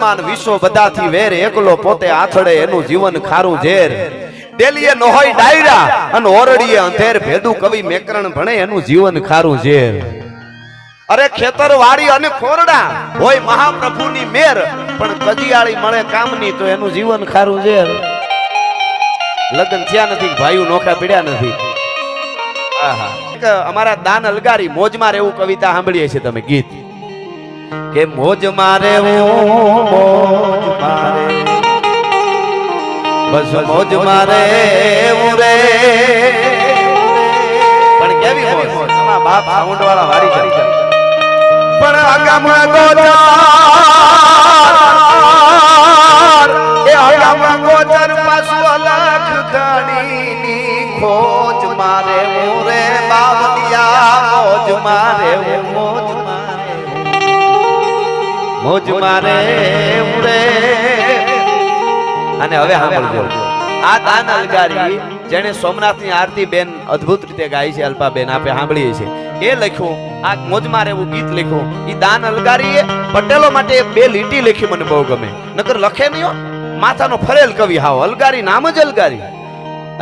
સમાન વિશ્વ બધાથી વેર એકલો પોતે આથડે એનું જીવન ખારું ઝેર ડેલીએ નહોય ડાયરા અને ઓરડીએ અંધેર ભેદું કવિ મેકરણ ભણે એનું જીવન ખારું ઝેર અરે ખેતર વાડી અને ખોરડા હોય મહાપ્રભુની મેર પણ કજિયાળી મળે કામની તો એનું જીવન ખારું ઝેર લગ્ન થયા નથી ભાઈઓ નોખા પીડ્યા નથી અમારા દાન અલગારી મોજમાં રહેવું કવિતા સાંભળીએ છીએ તમે ગીત કે મોજમાં રહેવું મોજ મારે બસ મોજમાં રહેવું રે પણ કેવી મોજ તમારા બાપ સાઉન્ડ વાળા વારી જાય પણ અગમ ગોચર એ અગમ ગોચર પાસુ અલખ ઘણીની ખોજ મારે રે બાવલિયા મોજ મારે મોજ મારે રે અને હવે સાંભળજો આ દાન અલગારી જેને સોમનાથની આરતી બેન અદ્ભુત રીતે ગાઈ છે અલ્પાબેન આપણે સાંભળીએ છીએ એ લખ્યું આ મોજમાં રહેવું ગીત લખ્યું ઈ દાન અલગારીએ પટેલો માટે બે લીટી લખી મને બહુ ગમે નકર લખે નહીં માથાનો ફરેલ કવિ હાવ અલગારી નામ જ અલગારી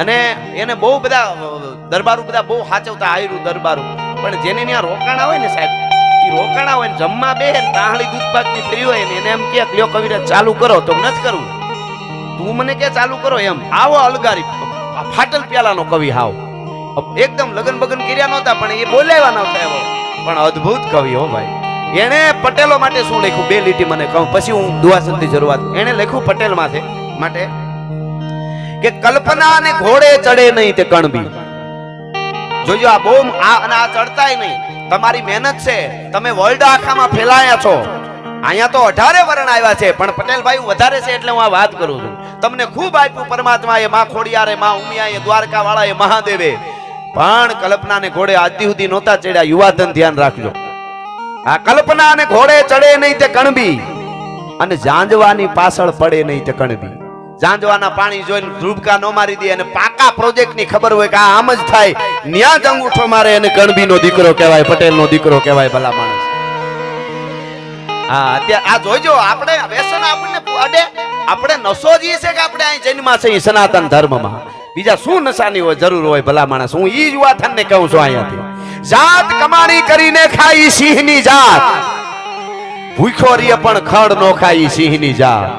અને એને બહુ બધા દરબારો બધા બહુ સાચવતા આયરું દરબારો પણ જેને ત્યાં રોકાણા હોય ને સાહેબ ઈ રોકાણા હોય ને જમવા બે તાહળી દૂધ પાકની ફ્રી હોય ને એને એમ કે લ્યો કવિરાજ ચાલુ કરો તો નથી કરવું તું મને કે ચાલુ કરો એમ આવો અલગારી ફાટલ પ્યાલાનો કવિ હાવ એકદમ લગન બગન કર્યા નહોતા પણ એ બોલાવ્યા નહોતા એવો પણ અદ્ભુત કવિ હો ભાઈ એને પટેલો માટે શું લખ્યું બે લીટી મને કહું પછી હું દુઆસનથી શરૂઆત એને લખ્યું પટેલ માટે કે કલ્પના અને ઘોડે ચડે નહીં તે કણબી જોજો આ બોમ અને આ ચડતાય નહીં તમારી મહેનત છે તમે વર્લ્ડ આખામાં ફેલાયા છો અહીંયા તો 18 વરણ આવ્યા છે પણ પટેલભાઈ વધારે છે એટલે હું આ વાત કરું છું તમને ખૂબ આપ્યું પરમાત્માએ માં ખોડિયારે માં ઉમિયાએ દ્વારકા વાળાએ મહાદેવે પણ કલ્પના ને ઘોડે આજ સુધી નહોતા ચડ્યા યુવાધન ધ્યાન રાખજો આ કલ્પના ને ઘોડે ચડે નહીં તે કણબી અને જાંજવાની પાછળ પડે નહીં તે કણબી જાંજવાના પાણી જોઈને ધ્રુબકા નો મારી દે અને પાકા પ્રોજેક્ટ ની ખબર હોય કે આમ જ થાય ન્યા જ અંગૂઠો મારે અને કણબી નો દીકરો કહેવાય પટેલ નો દીકરો કહેવાય ભલા માણસ હા અત્યારે આ જોઈજો આપણે વ્યસન આપણને અડે આપણે નશો જ છે કે આપણે અહીં જન્મા છે સનાતન ધર્મમાં બીજા શું નશાની હોય જરૂર હોય ભલા માણસ હું ઈ જ વાત ને કહું છું અહીંયાથી જાત કમાણી કરીને ખાઈ સિંહની જાત ભૂખ્યો રીએ પણ ખડ નો ખાઈ સિંહની જાત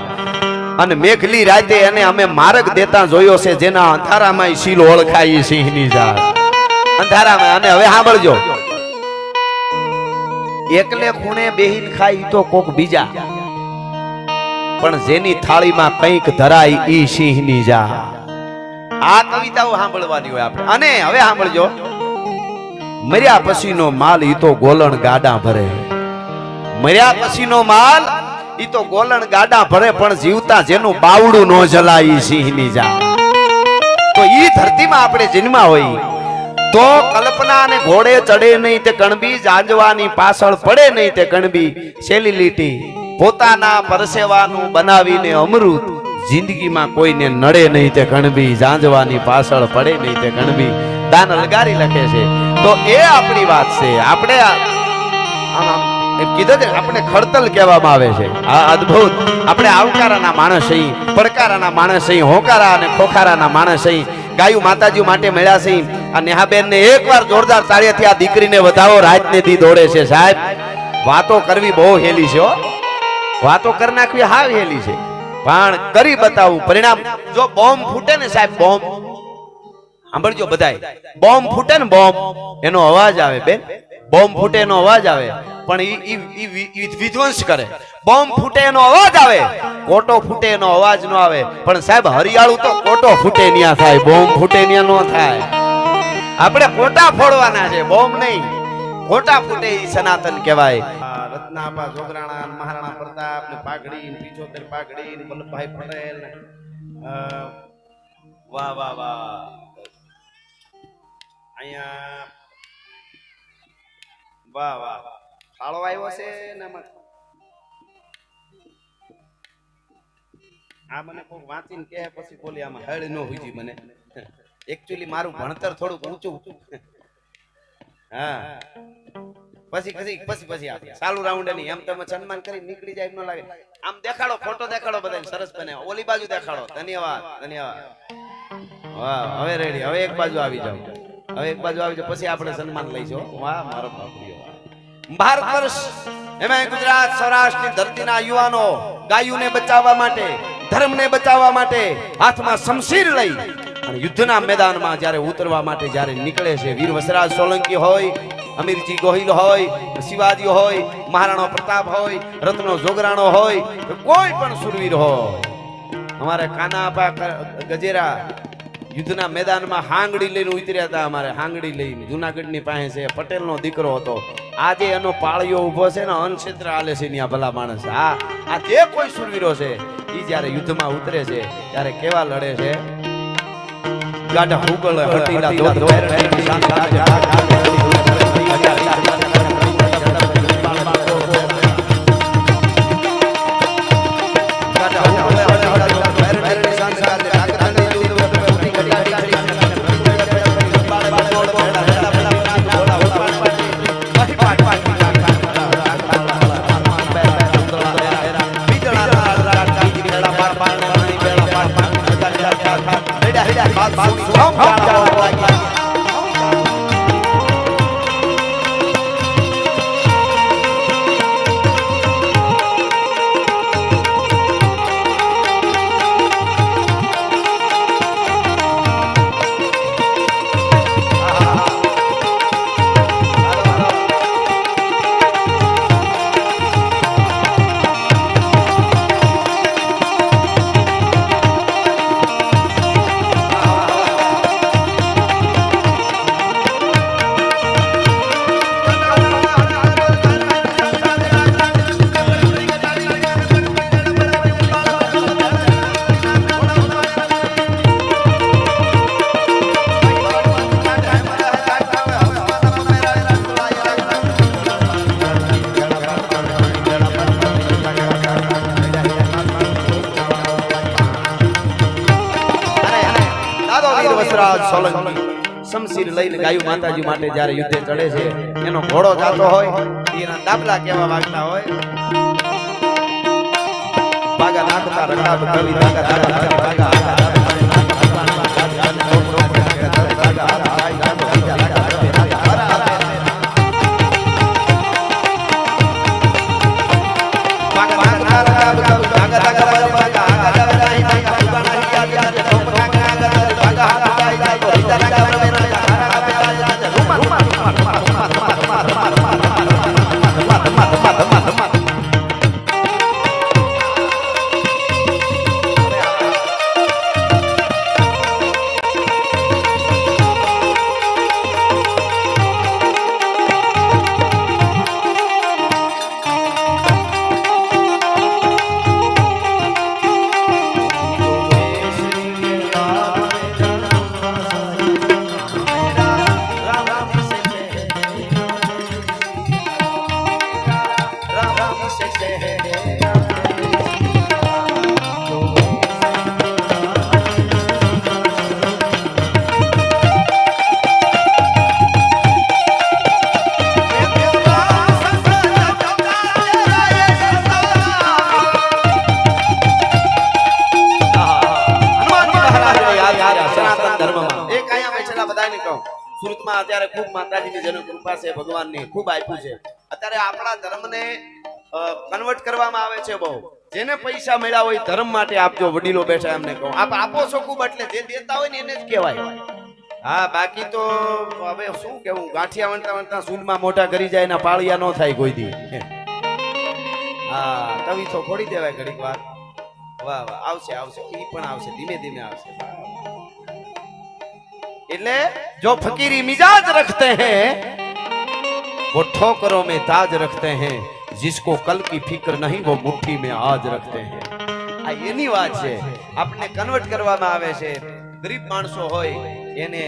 અને મેઘલી રાતે એને અમે માર્ગ દેતા જોયો છે જેના અંધારામાં શીલ ઓળખાઈ સિંહની જાત અંધારામાં અને હવે સાંભળજો એકલે ખૂણે બેહીન ખાઈ તો કોક બીજા પણ જેની થાળીમાં કંઈક ધરાય ઈ સિંહની જાત આ કવિતાઓ સાંભળવાની હોય આપણે અને હવે સાંભળજો મર્યા પછીનો માલ ઈ તો ગોલણ ગાડા ભરે મર્યા પછીનો માલ ઈ તો ગોલણ ગાડા ભરે પણ જીવતા જેનું બાવડું નો જલાય ઈ સિંહની જાત તો ઈ ધરતીમાં આપણે જન્મા હોય તો કલ્પના ને ઘોડે ચડે નહીં તે કણબી જાંજવાની પાછળ પડે નહીં તે કણબી છેલ્લી લીટી પોતાના પરસેવાનું બનાવીને અમૃત જિંદગીમાં કોઈને નડે નહીં તે કણબી જાંજવાની પાછળ પડે નહીં તે કણબી દાન અલગારી લખે છે તો એ આપણી વાત છે આપણે કીધું આપણે ખડતલ કહેવામાં આવે છે આ અદ્ભુત આપણે આવકારાના માણસ અહીં પડકારાના માણસ અહીં હોકારા અને ખોખારાના માણસ અહીં ગાયું માતાજી માટે મળ્યા છે આ નેહાબેન ને એકવાર જોરદાર તાળીઓથી આ દીકરીને વધાવો રાત ને દી દોડે છે સાહેબ વાતો કરવી બહુ હેલી છે વાતો કરી નાખવી હાવ હેલી છે પણ કરી બતાવું પરિણામ જો બોમ્બ ફૂટે ને સાહેબ બોમ્બ સાંભળજો બધાય બોમ્બ ફૂટે ને બોમ્બ એનો અવાજ આવે બેન બોમ્બ ફૂટે એનો અવાજ આવે પણ ઈ વિધ્વંસ કરે બોમ્બ ફૂટે એનો અવાજ આવે કોટો ફૂટે એનો અવાજ નો આવે પણ સાહેબ હરિયાળું તો કોટો ફૂટે ન્યા થાય બોમ્બ ફૂટે ન્યા નો થાય આપણે કોટા ફોડવાના છે બોમ્બ નહીં કોટા ફૂટે ઈ સનાતન કહેવાય રત્નાપા જોગરાણા મહારાણા પ્રતાપ ને પાઘડી ને 75 પાઘડી ને વલ્લભભાઈ પટેલ ને વાહ વાહ વાહ અહીંયા વાહ વાહ ફાળો આવ્યો છે ને આ મને કોઈ વાંચીને કહે પછી બોલી આમાં હળ ન હુજી મને એકચ્યુઅલી મારું ભણતર થોડું ઊંચું હા પછી આપણે ચાલુ રાઉન્ડ ની એમ તમે સન્માન કરી નીકળી જાય એમ ન લાગે. આમ દેખાડો, ફોટો દેખાડો, બધાને સરસ બનાવો. ઓલી બાજુ દેખાડો. ધન્યવાદ, ધન્યવાદ. વાહ, હવે રેડી. હવે એક બાજુ આવી જાવ. પછી આપણે સન્માન લઈશું. વાહ મારો બાપુયો. ભારત વર્ષ એમાં ગુજરાત સૌરાષ્ટ્રની ધરતીના યુવાનો ગાયોને બચાવવા માટે, ધર્મને બચાવવા માટે હાથમાં શમશીર લઈ અને યુદ્ધના મેદાનમાં જ્યારે ઉતરવા માટે જ્યારે નીકળે છે, વીર વસરાજ સોલંકી હોય, અમીરજી ગોહિલ હોય, શિવાજી હોય, મહારાણો પ્રતાપ હોય, રત્નો જોગરાણો હોય, કોઈ પણ સુરવીર હોય, અમારે કાનાપા ગજેરા યુદ્ધના મેદાનમાં હાંગડી લઈને ઉતર્યા હતા. અમારે હાંગડી લઈને જુનાગઢની પાસે છે, પટેલનો દીકરો હતો. આજે એનો પાળિયો ઉભો છે ને, અનક્ષેત્ર હાલે છે ત્યાં ભલા માણસ. આ જે કોઈ સુરવીરો છે એ જ્યારે યુદ્ધમાં ઉતરે છે ત્યારે કેવા લડે છે. ગાઢા હુગળ હટીલા ધોધ પહેરણી શમશીર લઈને ગાયું માતાજી માટે જ્યારે યુદ્ધે ચડે છે, એનો ઘોડો જાતો હોય, એના દાબલા કેવા વાગતા હોય. ભાગા નાખતા રકાબ કવિ ભાગા સુરતમાં અત્યારે ખૂબ માતાજીની જેનો કૃપા છે, ભગવાનની ખૂબ આપ્યું છે. અત્યારે આપણા ધર્મને કન્વર્ટ કરવામાં આવે છે. બહુ જેને પૈસા મળ્યા હોય ધર્મ માટે આપજો. વડીલો બેઠા એમને કહો, આપ આપો છો ખૂબ, એટલે જે દેતા હોય ને એને જ કહેવાય. હા, બાકી તો હવે શું કેવું, ગાંઠિયા વણતા વણતા સૂંઢમાં મોઢા કરી જાય એના પાળિયા ન થાય કોઈ દી. હા, કવિ તો ખોડી દેવાય ઘડીક વાર. વાહ વાહ, આવશે આવશે, ઈ પણ આવશે, ધીમે ધીમે આવશે. એટલે जो फकीरी मिजाज रखते हैं वो ठोकरों में ताज रखते हैं, जिसको कल की फिक्र नहीं वो मुट्ठी में आज रखते हैं. આ એની વાત છે. આપણે કન્વર્ટ કરવામાં આવે છે. ગરીબ માણસો હોય એને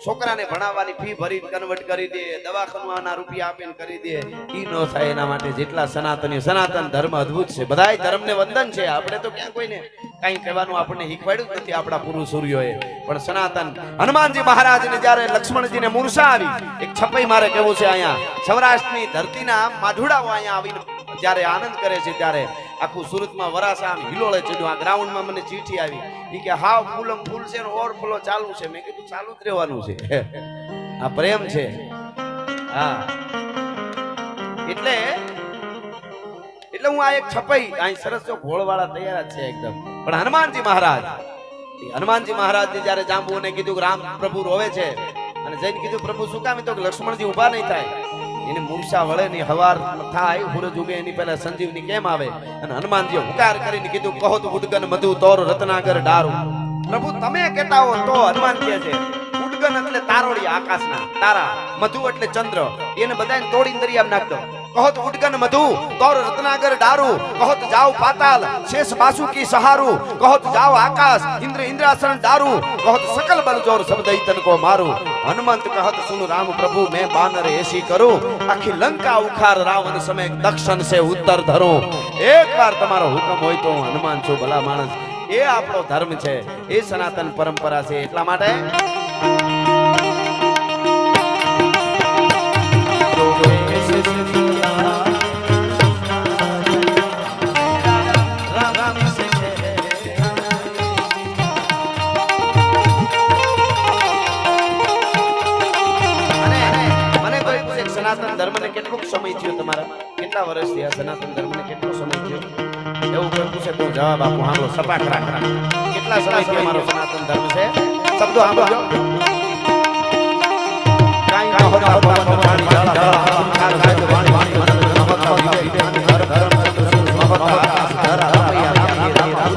છોકરાને ભણાવવાની ફી ભરી કન્વર્ટ કરી દે, દવાખાનાના રૂપિયા આપીને કરી દે, ઈ ન થાય એના માટે જેટલા સનાતન ધર્મ અદ્ભુત છે. બધાય ધર્મને વંદન છે. આપણે તો ક્યાં કોઈને કઈ કહેવાનું આપણને શીખવાડ્યું જ નથી આપણા પુરુષોએ. પણ સનાતન હનુમાનજી મહારાજને જ્યારે લક્ષ્મણજીને મૂર્છા આવી, એક છપાઈ મારે કેવું છે, અહીંયા સૌરાષ્ટ્રની ધરતીના માઢુડાઓ અહીંયા આવીને જ્યારે આનંદ કરે છે ત્યારે આખું સુરતમાં વરાસા આમ હિલોળે ચડ્યું. આ ગ્રાઉન્ડમાં મને ચીઠી આવી, ઈ કે હાવ ફૂલમ ફૂલ છે ને ઓવરફ્લો ચાલુ છે. મેં કીધું ચાલુ જ રહેવાનું છે, આ પ્રેમ છે. હા, એટલે હું આ એક છપાઈ અહીં સરસ જો ઘોળવાળા તૈયાર જ છે એકદમ. પણ હનુમાનજી મહારાજ ને જ્યારે જાંબુને કીધું કે રામ પ્રભુ રોવે છે, અને જઈને કીધું પ્રભુ શું કામ? તો લક્ષ્મણજી ઊભા નહીં થાય, એની મૂર્છા વળે ની હવાર થાય, સૂરજ ઉગે એની પહેલા સંજીવની કેમ આવે? અને હનુમાનજી હુંકાર કરીને કીધું કહો તો ઉડગન મધુ તોર રત્નાકર ડારું. પ્રભુ તમે કહેતા હો તો હનુમાન કહે છે ઉડગન એટલે તારોડી, આકાશના તારા, મધુ એટલે ચંદ્ર, એને બધાને તોડીને દરિયામાં નાખ દો. કહો તો ઉડગન મધુ તોર રત્નાકર ડારું, કહો તો જાઓ પાતાલ શેષ બાસુકી સહારું, કહો તો જાઓ આકાશ ઇન્દ્રાસન ડારું, કહો તો સકલ બલ જોર શબ્દ તન કો મારું. હનુમંત કહત સુન રામ પ્રભુ मैं बानर ऐसी करूं, आखी लंका उखार रावण समय दक्षिण से उत्तर धरूं. एक बार તમારો હુકમ હોય તો હનુમાન છો ભલા માણસ. એ આપણો ધર્મ છે, એ સનાતન પરંપરા છે. એટલા માટે સનાતન ધર્મને કેટલો સમય થયો? તમારા કેટલા વર્ષ થયા સનાતન ધર્મને? કેટલો સમય થયો? એવું કોઈ પૂછે તો જવાબ આપો. હાલો સપાટ રાખરા. કેટલા સમયથી અમારો સનાતન ધર્મ છે? શબ્દો સાંભળજો. કાઈ ન હોતા ભગવાન વાણી ડાળા ડાળા સંસાર ગાય વાણી વાણી મન નમક વિવેક ધર્મ ધર્મ ચતુર મહત આકાશ ધરા રમૈયા રામ રામ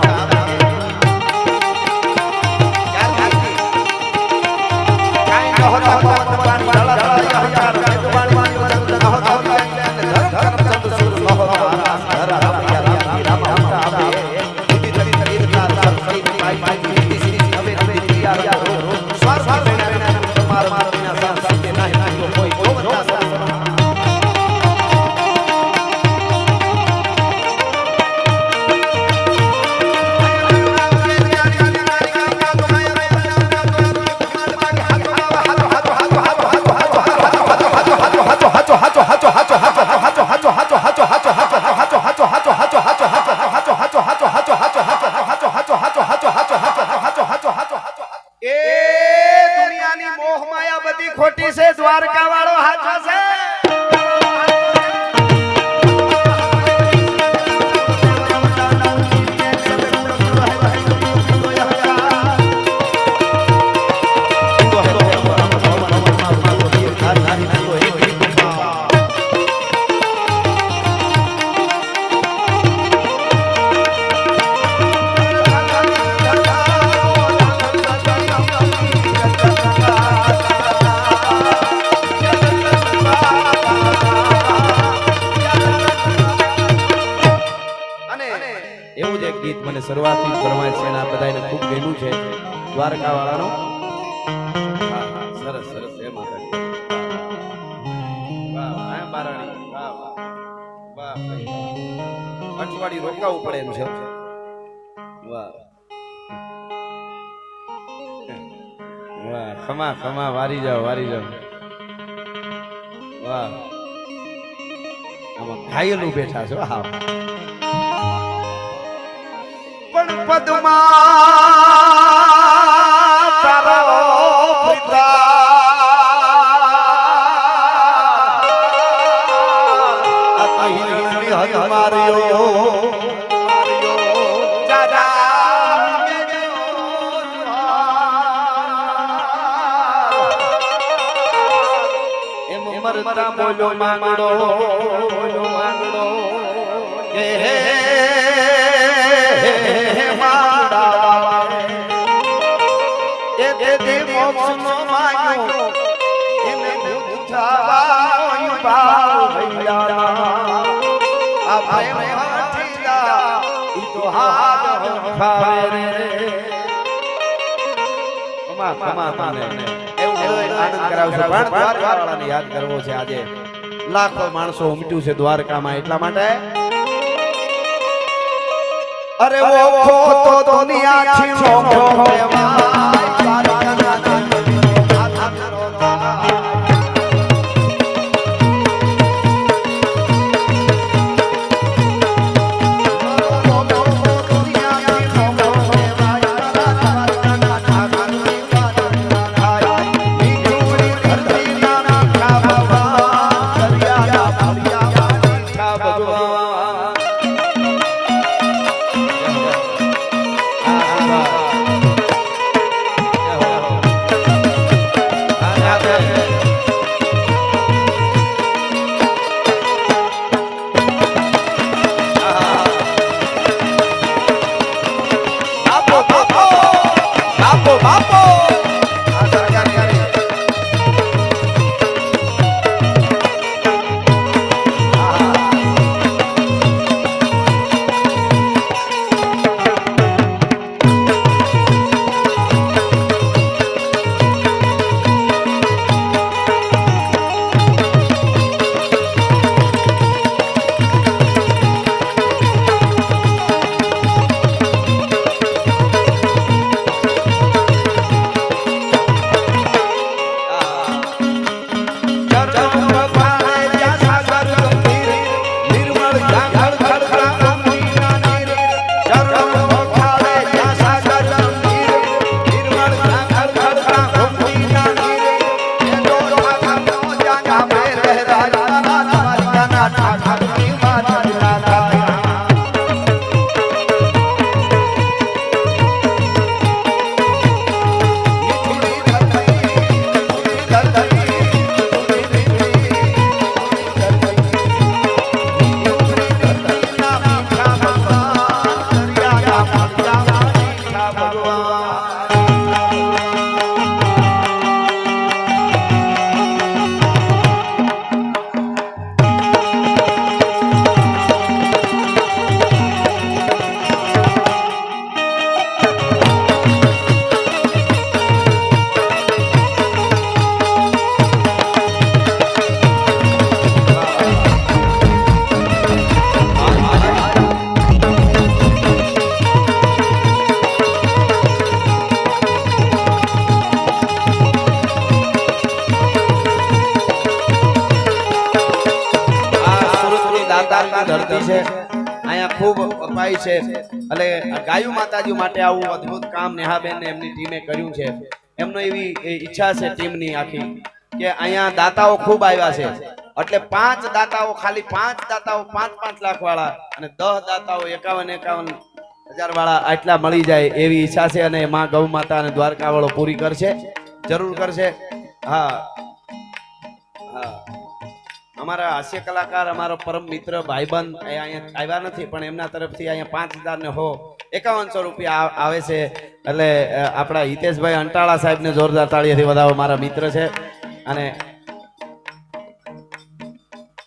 કાઈ ન હોતા ભગવાન વાણી ડાળા ડાળા સંસાર ગાય વાણી વાણી મન નમક ધર્મ ધર્મ ચતુર મહત આકાશ ધરા રમૈયા રામ રામ આવે બુદ્ધિ તરી તરી તાર સહી પાઈ પાઈ સીધી હવે હવે દિયા રો સ્વાર સ્વાર તમાર માર વિના સાથ નહીં તો કોઈ ગોવતા સર ખોટી છે, દ્વારકા વાળો હાચો છે. એવું જ એક ગીત મને શરૂઆતથી ફરમાય છે અને આ બધાને ખૂબ ગમ્યું છે, દ્વારકા વાળાનો. સરસ સરસ. એ માતા વાહ વાહ બારાણી વાહ વાહ વાહ. અઠવાડિયું રોકાવું પડે એમ છે. વાહ વાહ. ખમા ખમા વારી જાઓ વારી જાઓ. વાહ. આમાં ઘાયલું બેઠા છો. હા પણ પદ્મા તારો પિતા અતહીની હર માર્યો જાજા એમ મરતા બોલો માંગડો હે આનંદ કરાવશું પણ દ્વારકાવાળાને યાદ કરવો છે આજે લાખો માણસો ઉમટ્યું છે દ્વારકામાં એટલા માટે અરે ઓખો તો દુનિયાથી મોખો ધરતી છે અહીંયા ખૂબ અપાય છે એટલે ગાયું માતાજી માટે આવું અદ્ભુત કામ નેહાબેન ને એમની ટીમે કર્યું છે એમનો એવી ઈચ્છા છે ટીમની આખી કે અહીંયા દાતાઓ ખૂબ આવ્યા છે એટલે 5 દાતાઓ ખાલી 5 દાતાઓ 5-5 લાખ વાળા અને 10 દાતાઓ 51-51 હજાર વાળા આટલા મળી જાય એવી ઈચ્છા છે અને માં ગૌ માતા અને દ્વારકા વાળો પૂરી કરશે જરૂર કરશે હા હા અમારા હાસ્ય કલાકાર અમારો પરમ મિત્ર ભાઈબંધ અહીંયા આવ્યા નથી પણ એમના તરફથી અહીંયા 5000 ને 5100 રૂપિયા આવે છે એટલે આપણા હિતેશભાઈ અંટાળા સાહેબને જોરદાર તાળીઓથી વધાવો મારા મિત્ર છે અને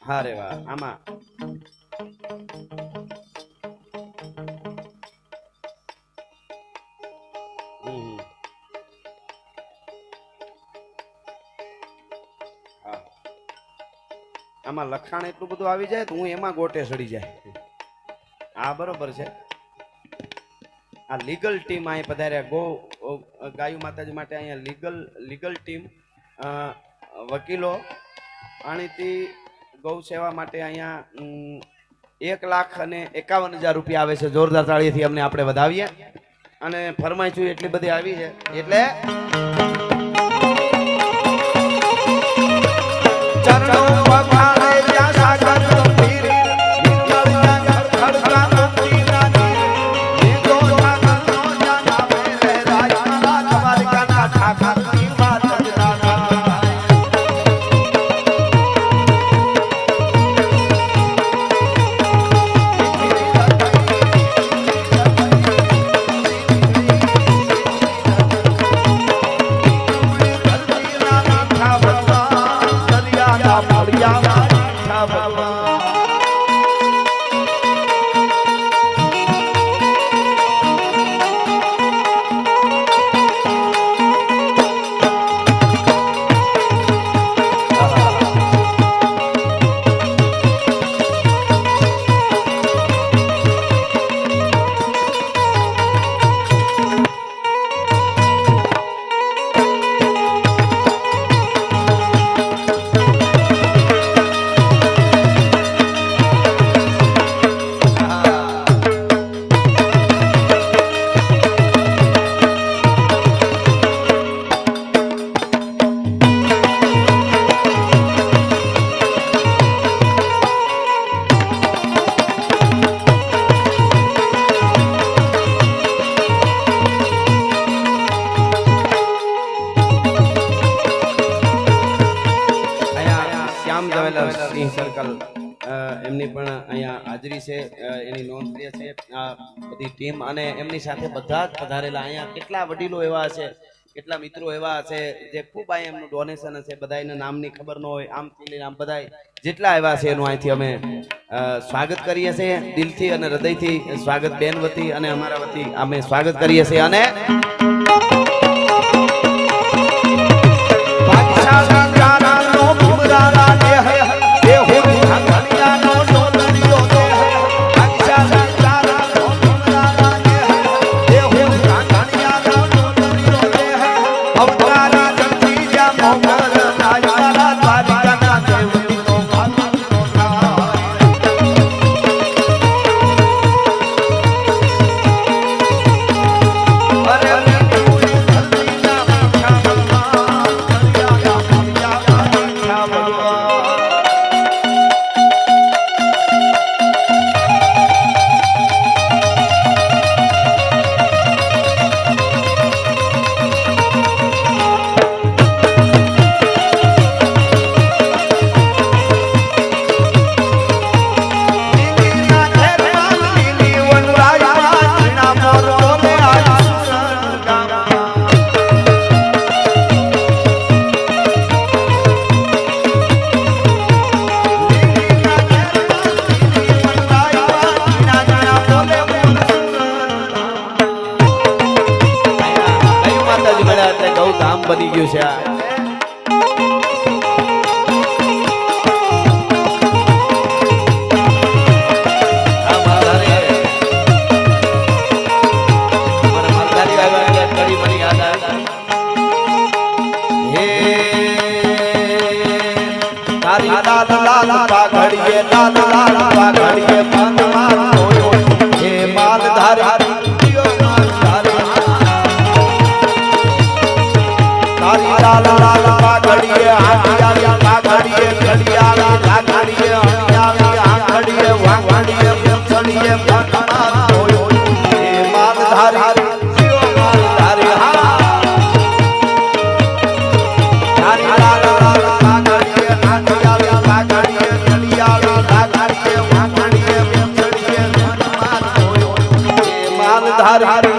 હા રે વાહ આમાં આમાં લખાણ એટલું બધું આવી જાય તો હું એમાં ગોટે સડી જાય હા બરોબર છે આ લીગલ ટીમ અહીં પધાર્યા ગો ગાયું માતાજી માટે અહીંયા લીગલ ટીમ વકીલો આણીથી ગૌ સેવા માટે અહીંયા 1,51,000 રૂપિયા આવે છે જોરદાર તાળીથી અમને આપણે વધાવીએ અને ફરમાઈશું એટલી બધી આવી છે એટલે શ્યામ જ્વેલર્સ સિંહ સર્કલ એમની પણ અહીંયા હાજરી છે, એની નોંધ લે છે આ બધી ટીમ અને એમની સાથે બધા જ પધારેલા અહીંયા કેટલા વડીલો એવા છે, કેટલા મિત્રો એવા છે જે ખૂબ અહીંયા એમનું ડોનેશન છે, બધાયના નામની ખબર ન હોય, આમ લઈને આમ બધાય જેટલા આવ્યા છે એનું અહીંથી અમે સ્વાગત કરીએ છીએ દિલથી અને હૃદયથી સ્વાગત બેન વતી અને અમારા વતી અમે સ્વાગત કરીએ છીએ અને બની ગયું છે આ પાઘડીએ લાલ લાલ પાઘડીએ મન માર હે માલધારી લાલ લાલ પાઘડીએ આંખડીએ પાઘડીએ ઘડિયાળા ઘાઘડીએ હણિયાળી આંખડીએ વાંઘડીએ ચડીએ મન માર હે માલધારી માલધારી હા લાલ લાલ પાઘડીએ આંખડીએ પાઘડીએ ઘડિયાળા ઘાઘડીએ વાંઘડીએ ચડીએ મન માર હે માલધારી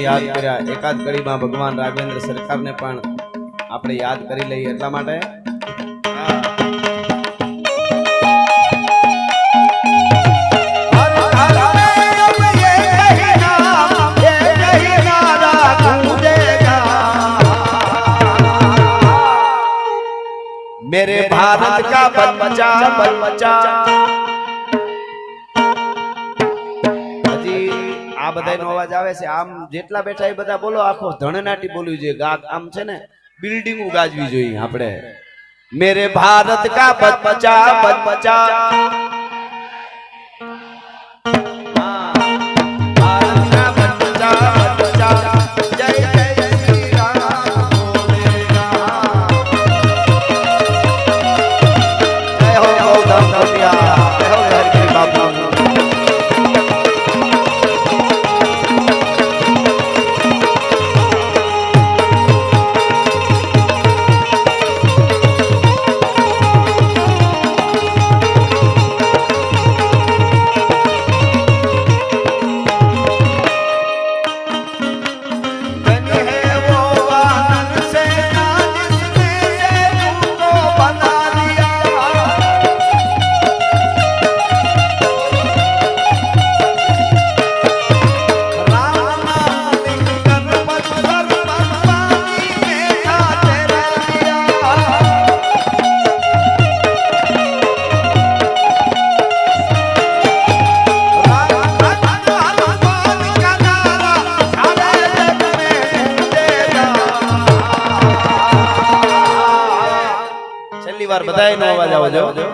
યાદ કર્યા એકાદ કડીમાં ભગવાન રાઘવેન્દ્ર સરકારને પણ આપણે યાદ કરી લઈએ એટલા માટે भारत का बच्चा बच्चा હજી આ બધાનો અવાજ આવે છે આમ જેટલા બેઠા એ બધા બોલો આખો ધણનાટી બોલવી જોઈએ આમ છે ને બિલ્ડિંગો ગાજવી જોઈએ આપણે मेरे भारत का बच्चा बच्चा भारत का बच्चा बच्चा जय जय श्री राम बोलेगा जय हो गौतम नदिया जय हो हरि बाबू બધાયનો અવાજ આવજો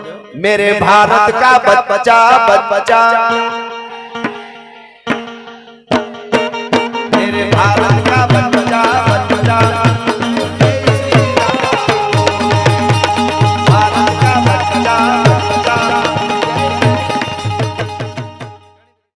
मेरे भारत का बच्चा बच्चा मेरे भारत